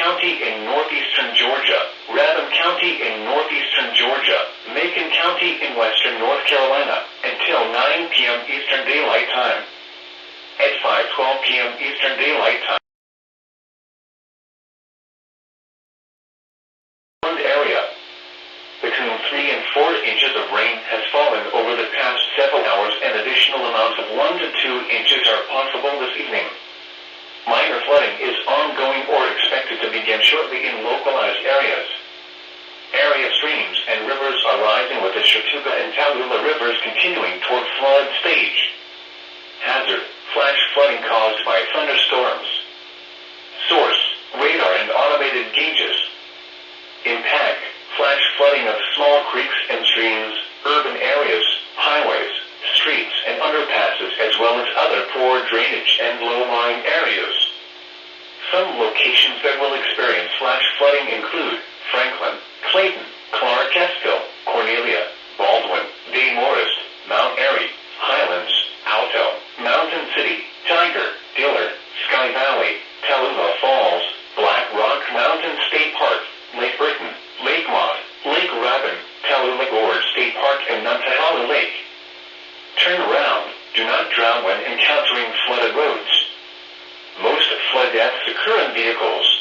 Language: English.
County in northeastern Georgia, Radom County in northeastern Georgia, Macon County in western North Carolina, until 9 p.m. Eastern Daylight Time. At 5:12 p.m. Eastern Daylight Time, area. Between 3 and 4 inches of rain has fallen over the past several hours, and additional amounts of 1 to 2 inches are possible this evening. Minor flooding is ongoing or expected to begin shortly in localized areas. Area streams and rivers are rising, with the Chattooga and Tallulah rivers continuing toward flood stage. Hazard: flash flooding caused by thunderstorms. Source: radar and automated gauges. Impact: flash flooding of small creeks and streams, urban areas, highways, streets and underpasses, as well as other poor drainage and low-lying areas. Some locations that will experience flash flooding include Franklin, Clayton, Clark-Esville, Cornelia, Baldwin, Bay Morris, Mount Airy, Highlands, Alto, Mountain City, Tiger, Dillard, Sky Valley, Tallulah Falls, Black Rock Mountain State Park, Lake Burton, Lake Maude, Lake Rabun, Tallulah Gorge State Park, and Nantahala Lake. Turn around. Do not drown when encountering flooded roads. Most flood deaths occur in vehicles.